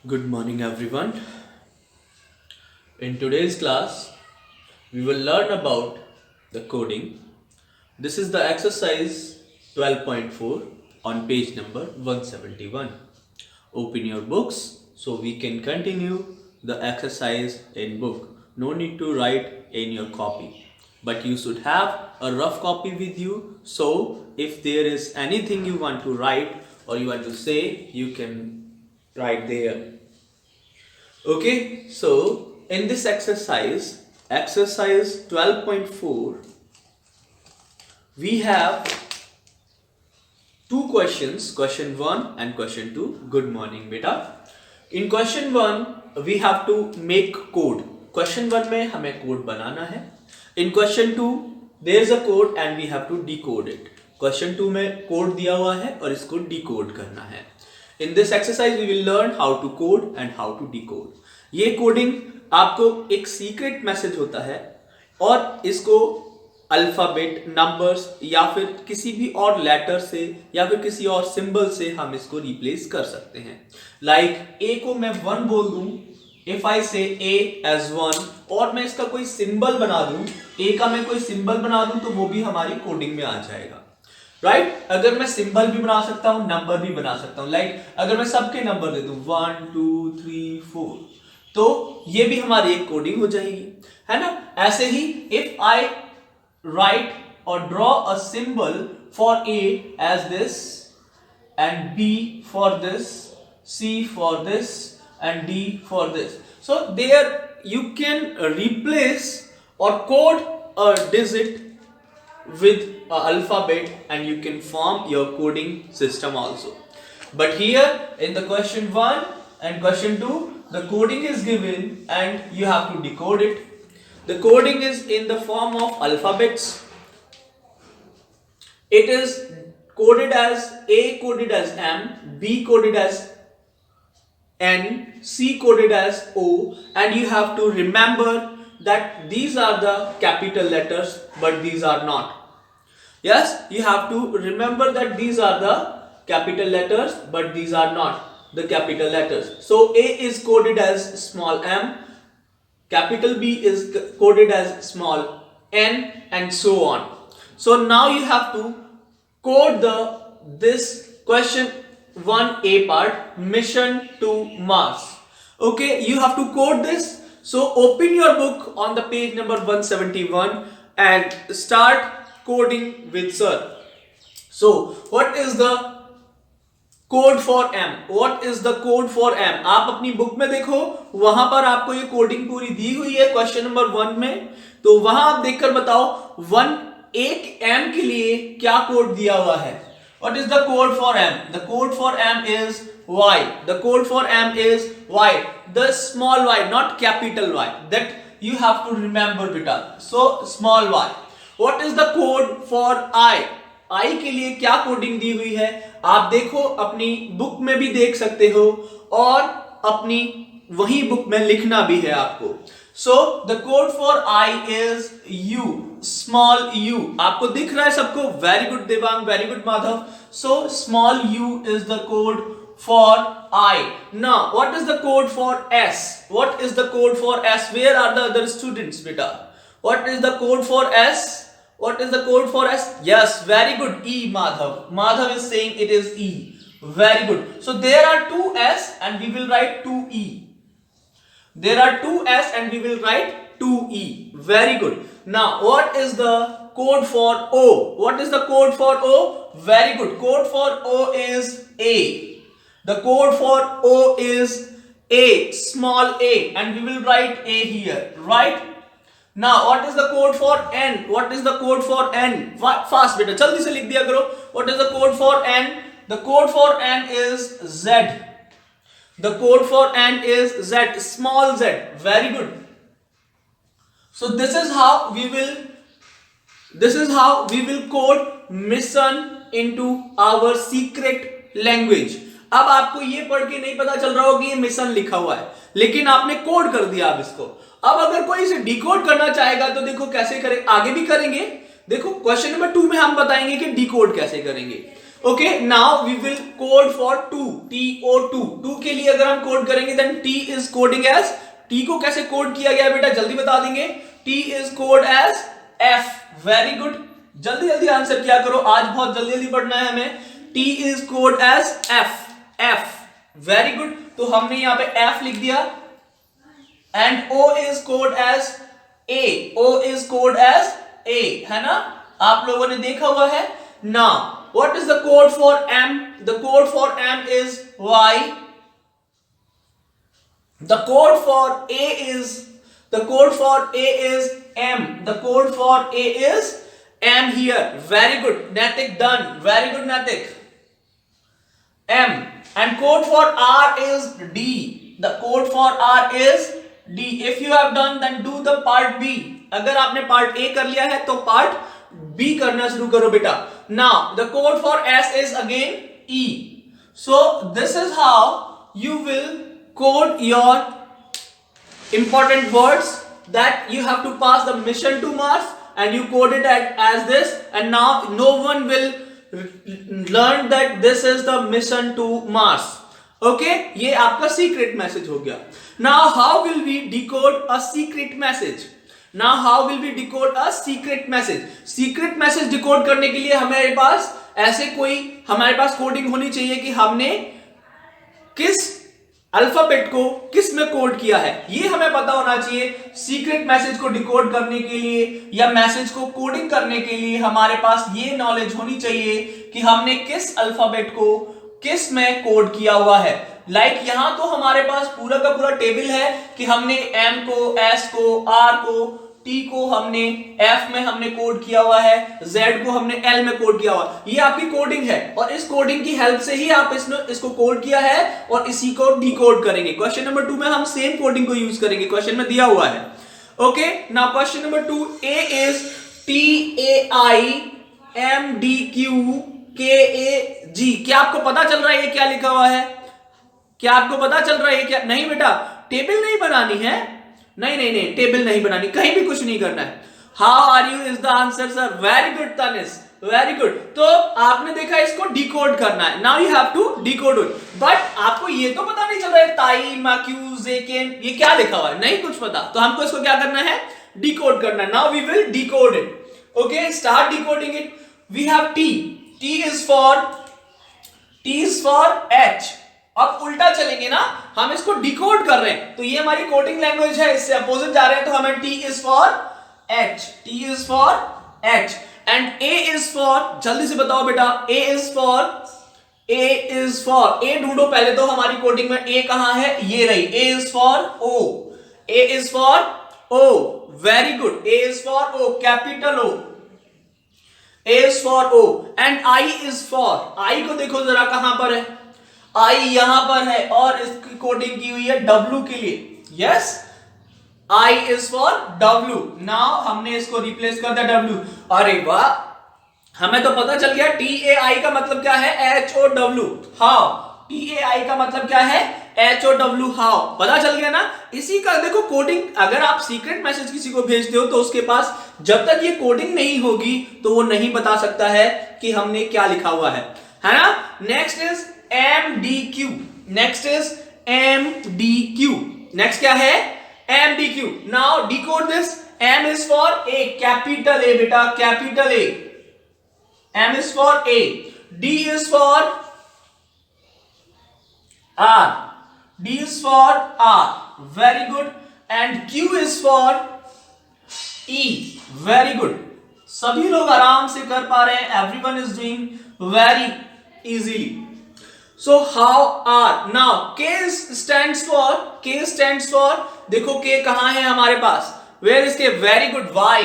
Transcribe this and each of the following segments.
Good morning, everyone. In today's class, we will learn about the coding. This is the exercise 12.4 on page number 171. Open your books so we can continue the exercise in book. No need to write in your copy, but you should have a rough copy with you. So if there is anything you want to write or you want to say, you can write there. Okay, so in this exercise 12.4, we have two questions, question 1 and question 2. Good morning, beta. In question 1, we have to make code. Question 1 में हमें code बनाना है. In question 2, there is a code and we have to decode it. Question 2 में code दिया हुआ है और इसको decode करना है. In this exercise we will learn how to code and how to decode. ये कोडिंग आपको एक सीक्रेट मैसेज होता है और इसको अल्फाबेट, नंबर्स या फिर किसी भी और लेटर से या फिर किसी और सिंबल से हम इसको रिप्लेस कर सकते हैं. लाइक ए को मैं 1 बोल दूं, इफ आई से ए एज 1 और मैं इसका कोई सिंबल बना दूं, ए का मैं कोई सिंबल बना दूं तो वो भी हमारी कोडिंग में आ जाएगा. राइट अगर मैं सिंबल भी बना सकता हूं, नंबर भी बना सकता हूं. लाइक अगर मैं सबके नंबर दे दूं 1 2 3 4 तो ये भी हमारी एक कोडिंग हो जाएगी, है ना. ऐसे ही if I write or draw a symbol for A as this and B for this, C for this and D for this, so there you can replace or code a digit with alphabet and you can form your coding system also. But here in the question 1 and question 2, the coding is given and you have to decode it. The coding is in the form of alphabets. It is coded as A coded as M, B coded as N, C coded as O, and you have to remember that these are the capital letters but these are not. Yes, you have to remember that these are the capital letters but these are not the capital letters. So A is coded as small m, capital B is coded as small n, and so on. So now you have to code this question 1A part, mission to Mars. Okay, you have to code this. So open your book on the page number 171 and start coding with sir. So what is the code for M? What is the code for M? आप अपनी book में देखो, वहां पर आपको ये coding पूरी दी हुई है क्वेश्चन नंबर 1 में. तो वहां आप देखकर बताओ 1 M के लिए क्या कोड दिया हुआ है. What is the code for M? The code for M is Y. The code for M is Y. The small y, not capital Y. That you have to remember, beta. So small y. What is the code for I? I के लिए क्या coding दी हुई है आप देखो, अपनी book में भी देख सकते हो और अपनी वही बुक में लिखना भी है आपको. So the code for I is U, small u. आपको दिख रहा है सबको? Very good Devang, very good Madhav. So small u is the code for I. Now what is the code for S? What is the code for S? Where are the other students, beta? What is the code for S? What is the code for S? Yes, very good. E, Madhav. Madhav is saying it is E. Very good. So there are two S and we will write 2E. There are two S and we will write 2E. Very good. Now what is the code for O? What is the code for O? Very good. Code for O is A. The code for O is A, small a, and we will write A here, right? Now what is the code for N? What is the code for N? Fast बेटा, जल्दी से लिख दिया करो. What is the code for N? The code for N is Z. The code for N is Z, small z. Very good. So this is how we will code mission into our secret language. अब आपको ये पढ़ के नहीं पता चल रहा होगा कि ये मिशन लिखा हुआ है, लेकिन आपने कोड कर दिया अब इसको. अब अगर कोई इसे डिकोड करना चाहेगा तो देखो कैसे करें, आगे भी करेंगे. देखो क्वेश्चन नंबर 2 में हम बताएंगे कि डिकोड कैसे करेंगे. Okay, now we will code for two, TO2। Two के लिए अगर हम कोड करेंगे then T is coding as, T को कैसे कोड किया गया बेटा जल्दी बता देंगे। T is code as F। Very good, जल्दी जल्दी आंसर किया करो, आज बहुत जल्दी जल्दी पढ़ना है हमें। T is code as F। Very good, तो हमने यहां पे F लिख दिया। And O is code as A। O is code as A, है ना, आप लोगों ने देखा हुआ है ना। What is the code for M? The code for M is Y. The code for A is M. The code for A is M here. Very good, Natik, done. Very good, Natik. M. And code for R is D. The code for R is D. If you have done, then do the part B. अगर आपने part A कर लिया है तो part B करना शुरू करो बेटा। Now the code for S is again E. So this is how you will code your important words that you have to pass the mission to Mars, and you code it as this, and now no one will learn that this is the mission to Mars. Okay, ये आपका secret message हो गया। Now how will we decode a secret message? Now how will we decode a secret message? Secret message decode करने के लिए हमारे पास ऐसे कोई हमारे पास कोडिंग होनी चाहिए कि हमने किस अल्फाबेट को किस में कोड किया है, ये हमें पता होना चाहिए। सीक्रेट मैसेज को डिकोड करने के लिए या मैसेज को कोडिंग करने के लिए हमारे पास ये नॉलेज होनी चाहिए कि हमने किस अल्फाबेट को किस में कोड किया हुआ है। लाइक यहां तो हमारे पास पूरा का पूरा टेबल है कि हमने M को, S को, R को, T को हमने F में हमने कोड किया हुआ है, Z को हमने L में कोड किया हुआ है। ये आपकी कोडिंग है और इस कोडिंग की हेल्प से ही आप इसको कोड किया है और इसी को डिकोड करेंगे। क्वेश्चन नंबर 2 में हम सेम कोडिंग को यूज करेंगे, क्वेश्चन में दिया हुआ है। Okay, now question number 2, A is TAIMDQKAG। क्या आपको पता चल रहा है ये क्या लिखा हुआ है? क्या आपको पता चल रहा है क्या? नहीं बेटा, टेबल नहीं बनानी है, नहीं, टेबल नहीं बनानी, कहीं भी कुछ नहीं करना है। How are you is the answer sir. Very good Tanish, very good. तो आपने देखा इसको डिकोड करना है। Now you have to decode it, but आपको ये तो पता नहीं चल रहा है ताई माक्यू जेकेन ये क्या लिखा हुआ है, नहीं कुछ पता, तो हमको इसको क्या करना है, डिकोड करना है। Now we will decode it. Okay, start decoding it. We have T is for H। अब उल्टा चलेंगे ना, हम इसको डिकोड कर रहे हैं तो ये हमारी कोडिंग लैंग्वेज है, इससे अपोजिट जा रहे हैं तो हमें T is for H and A is for, जल्दी से बताओ बेटा, A इज फॉर A ढूंढो पहले तो हमारी कोडिंग में A कहां है, ये रही, A is for O। Very good, A is for O, capital O, A is for O and I is for, I को देखो जरा कहां पर है, I यहां पर है और इसकी कोडिंग की हुई है W के लिए। Yes, I is for W। Now हमने इसको रिप्लेस कर दिया W। अरे वाह, हमें तो पता चल गया TAI का मतलब क्या है, HOW, हाउ। TAI का मतलब क्या है, HOW, हाउ, पता चल गया ना। इसी का देखो कोडिंग, अगर आप सीक्रेट मैसेज किसी को भेजते हो तो उसके पास जब तक ये कोडिंग नहीं होगी तो वो नहीं बता सकता है कि हमने क्या लिखा हुआ है ना। Next is MDQ। नेक्स्ट क्या है, MDQ। Now decode this. M is for A, capital A बेटा, capital A। M is for A। D is for R, D is for R, very good. And Q is for E, very good. सभी लोग आराम से कर पा रहे हैं, everyone is doing very easily. So how are, now K stands for, देखो K कहां है हमारे पास, where is K? Very good, Y,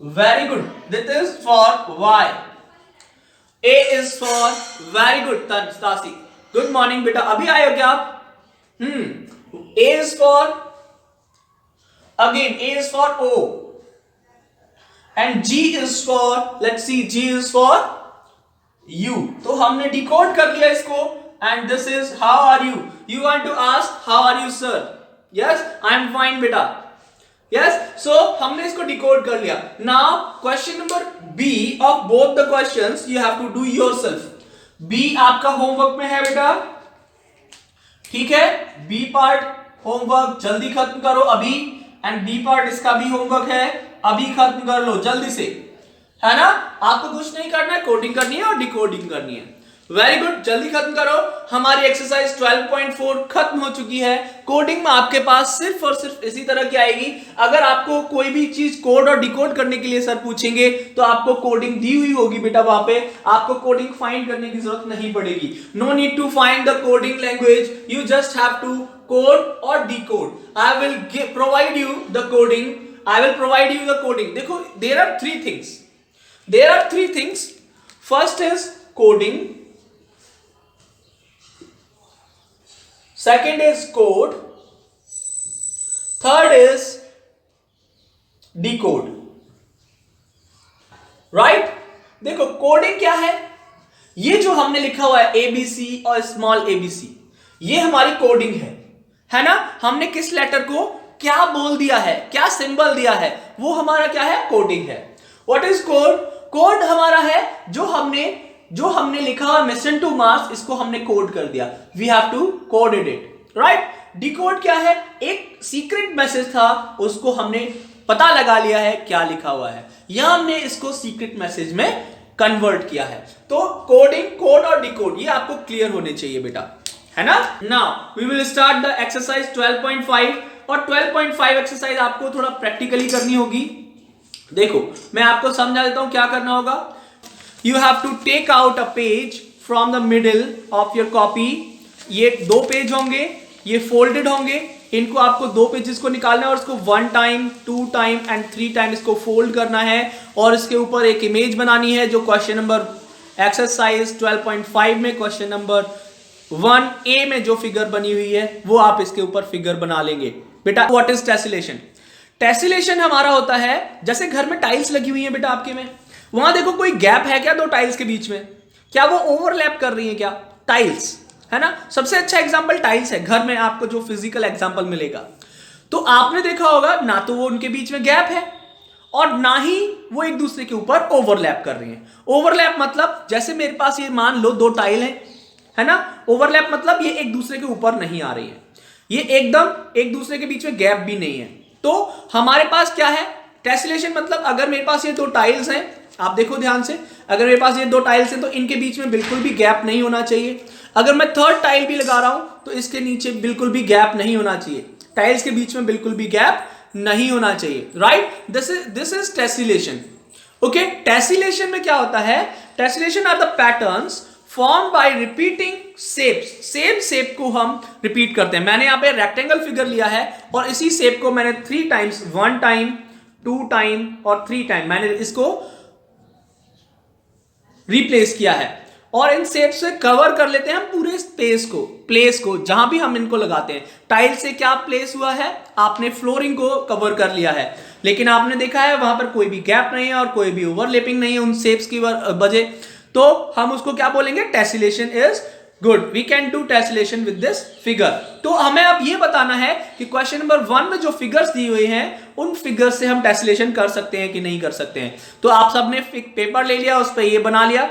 very good, this is for Y। A is for, very good Tasi, good morning बेटा, अभी आए हो क्या आप? A is for, again A is for O and G is for, let's see, G is for U। तो हमने decode कर लिया इसको and this is how are you. You want to ask how are you sir? Yes, I am fine बेटा। Yes, so हमने इसको decode कर लिया. Now question number B of both the questions you have to do yourself. B आपका homework में है बेटा, ठीक है. बी पार्ट होमवर्क जल्दी खत्म करो अभी, एंड बी पार्ट इसका भी होमवर्क है, अभी खत्म कर लो जल्दी से, है ना. आपको कुछ नहीं करना है, कोडिंग करनी है और डिकोडिंग करनी है. वेरी गुड, जल्दी खत्म करो. हमारी एक्सरसाइज 12.4 खत्म हो चुकी है. कोडिंग में आपके पास सिर्फ और सिर्फ इसी तरह की आएगी. अगर आपको कोई भी चीज कोड और डिकोड करने के लिए सर पूछेंगे तो आपको कोडिंग दी हुई होगी बेटा, वहां पे आपको कोडिंग फाइंड करने की जरूरत नहीं पड़ेगी. No need to find the coding language, you just have to code or decode. I will provide you the coding, I will provide you the coding. देखो, there are three things. First is coding, second is code, third is decode. right? देखो coding क्या है, ये जो हमने लिखा हुआ है ABC और स्मॉल ABC, ये हमारी कोडिंग है ना. हमने किस लेटर को क्या बोल दिया है, क्या सिंबल दिया है, वो हमारा क्या है, कोडिंग है. What is code? कोड हमारा है जो हमने लिखा हुआ मिशन टू मार्स, इसको हमने कोड कर दिया. We have to coded it, right. Decode क्या है? एक सीक्रेट मैसेज था, उसको हमने पता लगा लिया है क्या लिखा हुआ है, यहां हमने इसको सीक्रेट मैसेज में कन्वर्ट किया है. तो कोडिंग, कोड और डिकोड, ये आपको क्लियर होने चाहिए बेटा, है ना. Now we will start the exercise 12.5. और 12.5 एक्सरसाइज आपको थोड़ा प्रैक्टिकली करनी होगी. देखो मैं आपको समझा देता हूं क्या करना होगा. You have to take out a page from the middle of your copy. ये 2 पेज होंगे, ये फोल्डेड होंगे. इनको आपको 2 पेजेस को निकालना है और इसको 1 टाइम, 2 टाइम एंड 3 टाइम इसको फोल्ड करना है और इसके ऊपर एक इमेज बनानी है जो क्वेश्चन नंबर एक्सरसाइज 12.5 में क्वेश्चन नंबर 1A में जो फिगर बनी हुई है वो आप इसके ऊपर फिगर बना लेंगे. बेटा व्हाट इज टेसिलेशन? टेसिलेशन हमारा होता है, जैसे घर में टाइल्स लगी हुई है बेटा आपके में, वहां देखो कोई गैप है क्या 2 टाइल्स के बीच में, क्या वो ओवरलैप कर रही है क्या टाइल्स, है ना. सबसे अच्छा एग्जांपल टाइल्स है घर में, आपको जो फिजिकल एग्जांपल मिलेगा. तो आपने देखा होगा ना तो वो उनके बीच में गैप है और ना ही वो एक दूसरे के ऊपर ओवरलैप कर रही है. ओवरलैप मतलब जैसे मेरे पास ये मान लो 2 टाइल है ना. ओवरलैप मतलब ये एक दूसरे के ऊपर नहीं आ रही है, ये एकदम एक दूसरे के बीच में गैप भी नहीं है. तो हमारे पास क्या है टेसिलेशन, मतलब अगर मेरे पास ये 2 टाइल्स हैं, आप देखो ध्यान से, अगर मेरे पास ये 2 टाइल्स हैं तो इनके बीच में बिल्कुल भी गैप नहीं होना चाहिए. अगर मैं 3rd टाइल भी लगा रहा हूं तो इसके नीचे बिल्कुल भी गैप नहीं होना चाहिए. टाइल्स के बीच में बिल्कुल भी गैप नहीं होना चाहिए, right. This is tessellation. Okay, tessellation में क्या होता है? Tessellation are the patterns form by repeating shapes. Same shape को हम रिपीट करते हैं. मैंने यहां पे रेक्टेंगल फिगर लिया है और इसी शेप को मैंने 3 टाइम्स, 1 टाइम, 2 टाइम और 3 टाइम मैंने इसको रिप्लेस किया है. और इन शेप से कवर कर लेते हैं हम पूरे स्पेस को, प्लेस को, जहां भी हम इनको लगाते हैं. टाइल से क्या प्लेस हुआ है, आपने फ्लोरिंग को कवर कर लिया है, लेकिन आपने देखा है वहां पर कोई भी गैप नहीं है और कोई भी ओवरलैपिंग नहीं है उन शेप्स की वजह. तो हम उसको क्या बोलेंगे? Tessellation is good. We can do tessellation with this figure. तो हमें अब ये बताना है कि क्वेश्चन नंबर 1 में जो फिगर्स दी हुई हैं उन फिगर्स से हम टेसिलेशन कर सकते हैं कि नहीं कर सकते हैं. तो आप सबने पेपर ले लिया, उस पर ये बना लिया.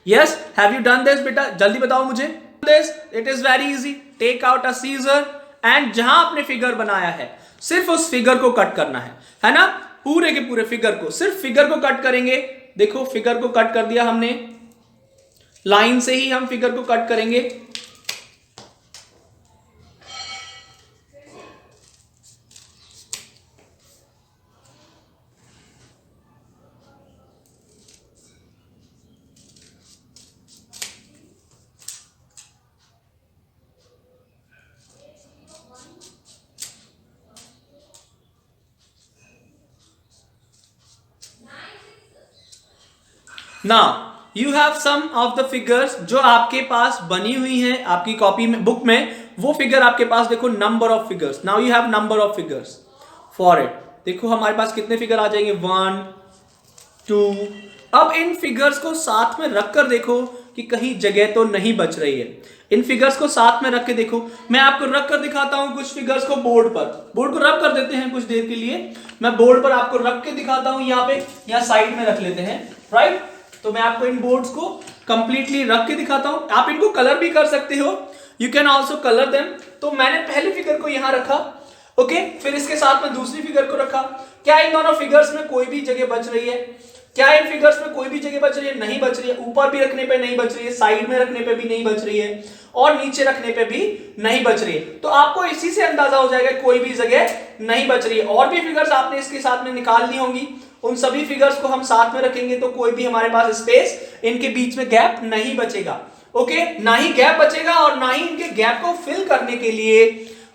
Yes, have you done this बेटा? जल्दी बताओ मुझे. This it is very easy. Take out a scissor and जहां आपने फिगर बनाया है सिर्फ उस फिगर को कट करना है ना. पूरे के पूरे फिगर को, सिर्फ फिगर को कट करेंगे. देखो फिगर को कट कर दिया हमने, लाइन से ही हम फिगर को कट करेंगे. Now you have some of the figures जो आपके पास बनी हुई हैं आपकी कॉपी में, बुक में. वो फिगर आपके पास देखो, number of figures. Now you have number of figures for it. देखो हमारे पास कितने फिगर आ जाएंगे, 1, 2. अब इन फिगर्स को साथ में रखकर देखो कि कहीं जगह तो नहीं बच रही है। इन फिगर्स को साथ में रख के देखो, मैं आपको रख कर दिखाता हूं कुछ फिगर्स को बोर्ड पर। बोर्ड को रब कर देते हैं कुछ देर के लिए, मैं बोर्ड पर आपको रख के दिखाता हूं। यहाँ पे यहाँ साइड में रख लेते हैं, राइट। तो मैं आपको इन बोर्ड्स को कंप्लीटली रख के दिखाता हूं। आप इनको कलर भी कर सकते हो, you can also colour them. तो मैंने पहली फिगर को यहां रखा, ओके, फिर इसके साथ में दूसरी फिगर को रखा। क्या इन दोनों फिगर्स में कोई भी जगह बच रही है? क्या इन फिगर्स में कोई भी जगह बच रही है? नहीं बच रही है। ऊपर भी रखने पे नहीं बच रही है, साइड में रखने पे भी नहीं बच रही है, और नीचे रखने पे भी नहीं बच रही है। तो आपको इसी से अंदाजा हो जाएगा कोई भी जगह नहीं बच रही है। और भी फिगर्स आपने इसके साथ में निकाल ली होंगी, उन सभी फिगर्स को हम साथ में रखेंगे तो कोई भी हमारे पास स्पेस, इनके बीच में गैप नहीं बचेगा, ओके, ना ही गैप बचेगा। और ना ही इनके गैप को फिल करने के लिए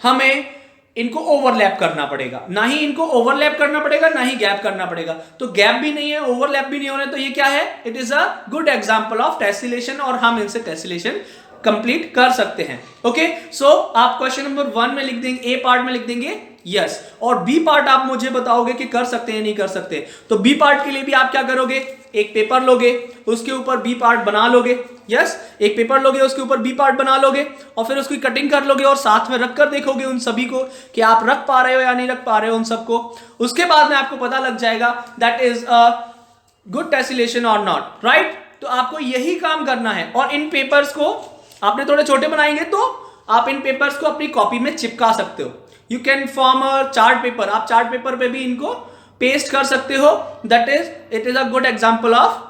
हमें इनको ओवरलैप करना पड़ेगा, ना ही इनको ओवरलैप करना पड़ेगा, ना ही गैप करना पड़ेगा। तो गैप भी नहीं है, ओवरलैप भी नहीं होना, तो ये क्या है? It is a good example of tessellation, और हम इनसे टेसिलेशन कंप्लीट कर सकते हैं। ओके, सो आप क्वेश्चन नंबर 1 में लिख देंगे, ए पार्ट में लिख देंगे यस, और बी पार्ट आप मुझे बताओगे कि कर सकते हैं नहीं कर सकते। तो बी पार्ट के लिए भी आप क्या करोगे? एक पेपर लोगे, उसके ऊपर बी पार्ट बना लोगे, यस, एक पेपर लोगे, उसके ऊपर बी पार्ट बना लोगे, और फिर उसकी कटिंग कर लोगे और साथ में रखकर देखोगे उन सभी को कि आप रख पा रहे हो या नहीं रख पा रहे हो उन सबको। उसके बाद में आपको पता लग जाएगा that is a good tessellation और नॉट, राइट। तो आपको यही काम करना है। और इन पेपर्स को आपने थोड़े छोटे बनाएंगे तो आप इन पेपर्स को अपनी कॉपी में चिपका सकते हो। You can form a chart paper, आप चार्ट पेपर पे भी इनको पेस्ट कर सकते हो। That is it is a good example of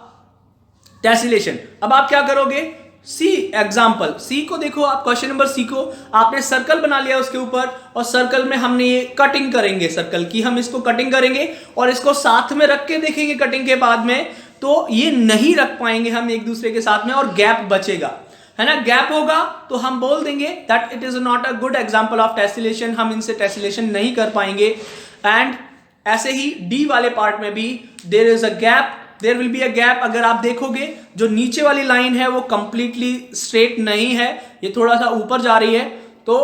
tessellation. अब आप क्या करोगे? सी एग्जांपल, सी को देखो आप, क्वेश्चन नंबर सी को आपने सर्कल बना लिया उसके ऊपर, और सर्कल में हमने ये कटिंग करेंगे, सर्कल की हम इसको कटिंग करेंगे और इसको साथ में रख के देखेंगे कटिंग के बाद में, तो ये नहीं रख पाएंगे हम एक दूसरे के साथ में और गैप बचेगा, है ना। गैप होगा तो हम बोल देंगे that it is not a good example of tessellation, हम इनसे टेसिलेशन नहीं कर पाएंगे। एंड ऐसे ही डी वाले पार्ट में भी there is a gap, there will be a gap. अगर आप देखोगे जो नीचे वाली लाइन है वो कंप्लीटली स्ट्रेट नहीं है, ये थोड़ा सा ऊपर जा रही है, तो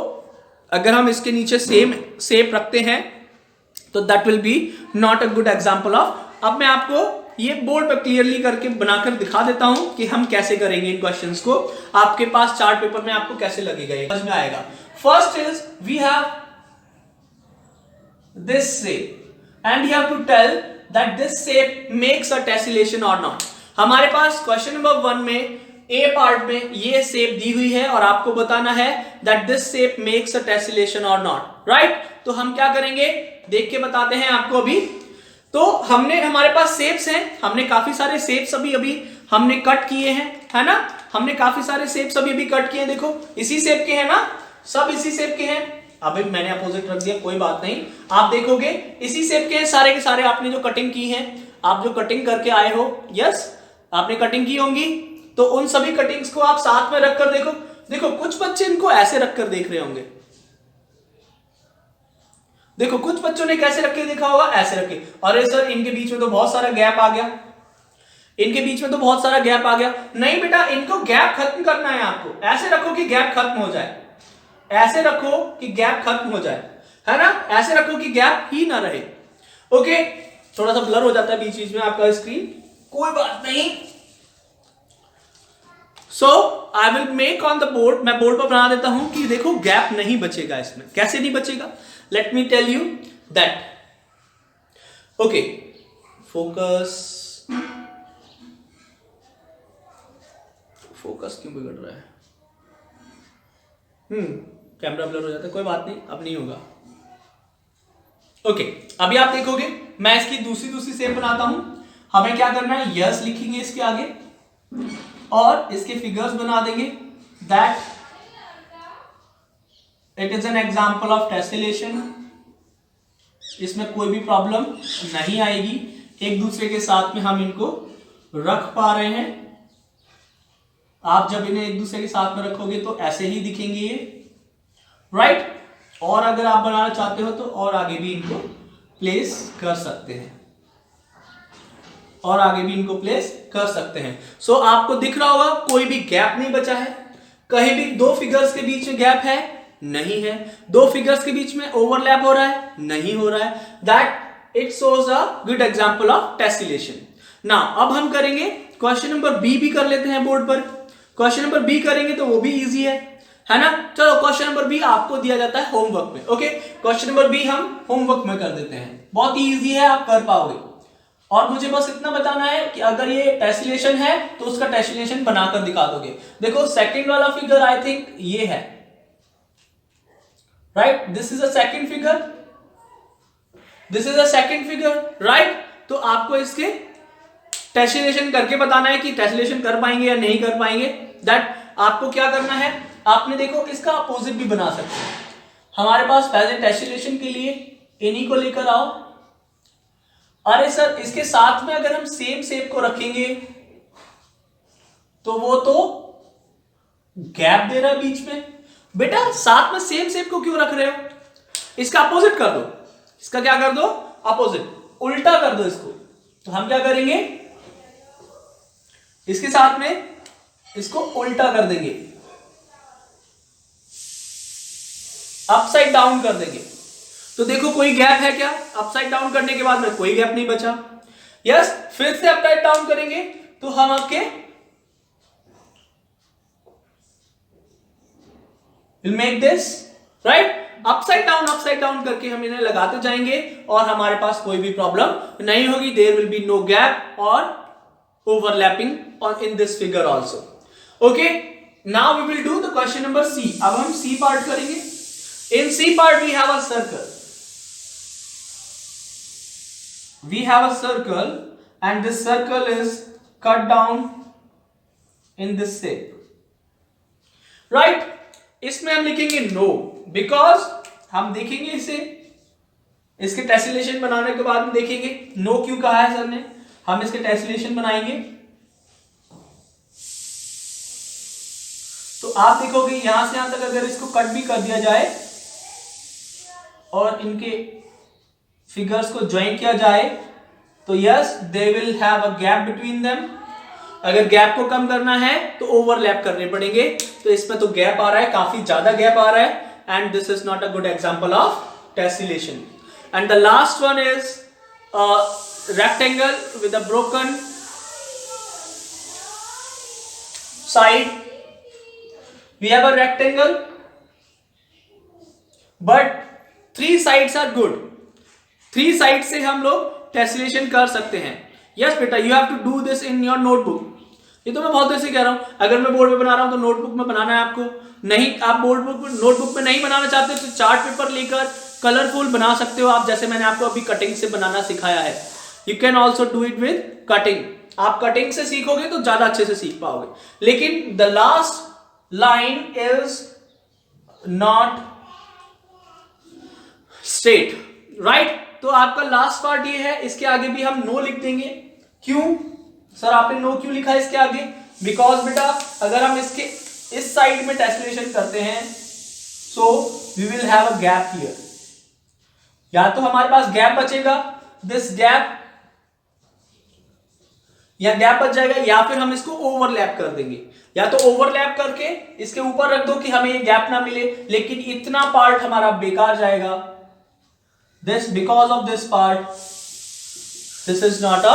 अगर हम इसके नीचे सेम शेप रखते हैं तो that will be not a good example of. अब मैं आपको ये बोर्ड पर क्लियरली करके बनाकर दिखा देता हूं कि हम कैसे करेंगे इन क्वेश्चंस को। आपके पास चार्ट पेपर में आपको कैसे लगेगा, ये समझ में आएगा। First is we have this shape and you have to tell that this shape makes a tessellation और नॉट। हमारे पास क्वेश्चन नंबर 1 में ए पार्ट में ये शेप दी हुई है और आपको बताना है that this shape makes a tessellation और नॉट, राइट। तो हम क्या करेंगे, देख के बताते हैं आपको अभी। तो हमने, हमारे पास शेप्स हैं, हमने काफी सारे शेप्स अभी हमने कट किए हैं, है ना। हमने काफी सारे शेप्स अभी कट किए हैं, देखो इसी शेप के हैं ना, सब इसी शेप के हैं। अभी मैंने अपोजिट रख दिया, कोई बात नहीं, आप देखोगे इसी शेप के हैं सारे के सारे। आपने जो कटिंग की है, आप जो कटिंग करके आए हो, यस, आपने कटिंग की होंगी, तो उन सभी कटिंग्स को आप साथ में रखकर देखो। देखो कुछ बच्चे इनको ऐसे रखकर देख रहे होंगे, देखो कुछ बच्चों ने कैसे रख के देखा होगा, ऐसे रखे। अरे सर इनके बीच में तो बहुत सारा गैप आ गया, इनके बीच में तो बहुत सारा गैप आ गया। नहीं बेटा, इनको गैप खत्म करना है आपको। ऐसे रखो कि गैप खत्म हो जाए, ऐसे रखो कि गैप खत्म हो जाए, है ना। ऐसे रखो कि गैप ही ना रहे। ओके, थोड़ा सा ब्लर हो जाता है बीच बीच में आपका स्क्रीन, कोई बात नहीं। So I will make on the board, मैं बोर्ड पर बना देता हूं कि देखो गैप नहीं बचेगा इसमें। कैसे नहीं बचेगा, let me tell you that. Okay, focus, focus क्यों बिगड़ रहा है? कैमरा ब्लर हो जाता है, कोई बात नहीं, अब नहीं होगा। ओके, अभी आप देखोगे मैं इसकी दूसरी शेप बनाता हूं। हमें क्या करना है, यस लिखेंगे इसके आगे और इसके फिगर्स बना देंगे that it is an example of tessellation. इसमें कोई भी प्रॉब्लम नहीं आएगी, एक दूसरे के साथ में हम इनको रख पा रहे हैं। आप जब इन्हें एक दूसरे के साथ में रखोगे तो ऐसे ही दिखेंगे ये, राइट। और अगर आप बनाना चाहते हो तो और आगे भी इनको प्लेस कर सकते हैं, और आगे भी इनको प्लेस कर सकते हैं। सो आपको दिख रहा होगा कोई भी गैप नहीं बचा है, कहीं भी दो फिगर्स के बीच में गैप है नहीं है, दो फिगर्स के बीच में ओवरलैप हो रहा है नहीं हो रहा है। That it shows a good example of tessellation. Now अब हम करेंगे क्वेश्चन नंबर बी भी कर लेते हैं बोर्ड पर। क्वेश्चन नंबर बी करेंगे तो वो भी इजी है ना। चलो क्वेश्चन नंबर बी आपको दिया जाता है होमवर्क में। ओके, क्वेश्चन नंबर बी हम होमवर्क में कर देते हैं, बहुत ही इजी है, आप कर पाओगे। और मुझे बस इतना बताना है कि अगर ये टेस्लेशन है तो उसका टेस्लेशन बनाकर दिखा दोगे। देखो सेकंड वाला फिगर आई थिंक ये है, right, this is a second figure, this is a second figure, right. तो आपको इसके टेस्लेशन करके बताना है कि टेस्लेशन कर पाएंगे या नहीं कर पाएंगे। दैट आपको क्या करना है, आपने देखो इसका अपोजिट भी बना सकते हैं। हमारे पास पहले टेस्लेशन के लिए इन्हीं को लेकर आओ। अरे सर इसके साथ में अगर हम सेम शेप को रखेंगे तो वो तो गैप दे रहा है बीच में। बेटा साथ में सेम शेप को क्यों रख रहे हो, इसका अपोजिट कर दो, इसका क्या कर दो, अपोजिट, उल्टा कर दो इसको। तो हम क्या करेंगे, इसके साथ में इसको उल्टा कर देंगे, अपसाइड डाउन कर देंगे। तो देखो कोई गैप है क्या, अपसाइड डाउन करने के बाद में कोई गैप नहीं बचा। यस, फिर से अपसाइड डाउन करेंगे तो हम आपके will make this, right, upside down करके हम इन्हें लगाते जाएंगे और हमारे पास कोई भी प्रॉब्लम नहीं होगी। There will be no gap or overlapping on in this figure also. Okay, now we will do the question number C. अब हम सी पार्ट करेंगे। In C part we have a circle, we have a circle and this circle is cut down in this shape, right। इसमें हम लिखेंगे no because हम देखेंगे इसे, इसके टेस्लेशन बनाने के बाद में देखेंगे no क्यों कहा है सर ने। हम इसके टेस्लेशन बनाएंगे तो आप देखोगे यहां से यहां तक अगर इसको कट भी कर दिया जाए और इनके फिगर्स को ज्वाइन किया जाए तो yes they will have a gap between them. अगर गैप को कम करना है तो ओवरलैप करने पड़ेंगे। तो इसमें तो गैप आ रहा है, काफी ज्यादा गैप आ रहा है, and this is not a good example of tessellation. And the last one is rectangle with a broken side. We have a rectangle but 3 sides are good. 3 side से हम लोग टेस्लेशन कर सकते हैं। यस बेटा, you have to do this in your notebook. ये तो मैं बहुत देर से कह रहा हूं, अगर मैं बोर्ड पे बना रहा हूं तो नोटबुक में बनाना है आपको। नहीं, आप नोटबुक में नहीं बनाना चाहते तो चार्ट पेपर लेकर कलरफुल बना सकते हो आप, जैसे मैंने आपको अभी कटिंग से बनाना सिखाया है। You can also do it with cutting. आप कटिंग से सीखोगे तो ज्यादा अच्छे से सीख पाओगे। लेकिन the last line is not straight, right. तो आपका लास्ट पार्ट ये है, इसके आगे भी हम नो लिख देंगे। क्यों सर आपने नो क्यों लिखा है इसके आगे, बिकॉज बेटा अगर हम इसके इस साइड में टेस्लेशन करते हैं so we will have a gap here. या तो हमारे पास गैप बचेगा, दिस गैप, या गैप बच जाएगा, या फिर हम इसको ओवरलैप कर देंगे। या तो ओवरलैप करके इसके ऊपर रख दो कि हमें ये गैप ना मिले, लेकिन इतना पार्ट हमारा बेकार जाएगा। This because of this part, this is not a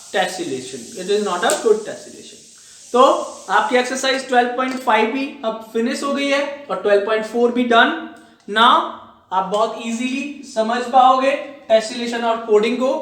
tessellation. It is not a good tessellation. तो आपकी एक्सरसाइज 12.5 भी अब फिनिश हो गई है और 12.4 भी डन। नाउ आप बहुत इजीली समझ पाओगे टेस्लेशन और कोडिंग को।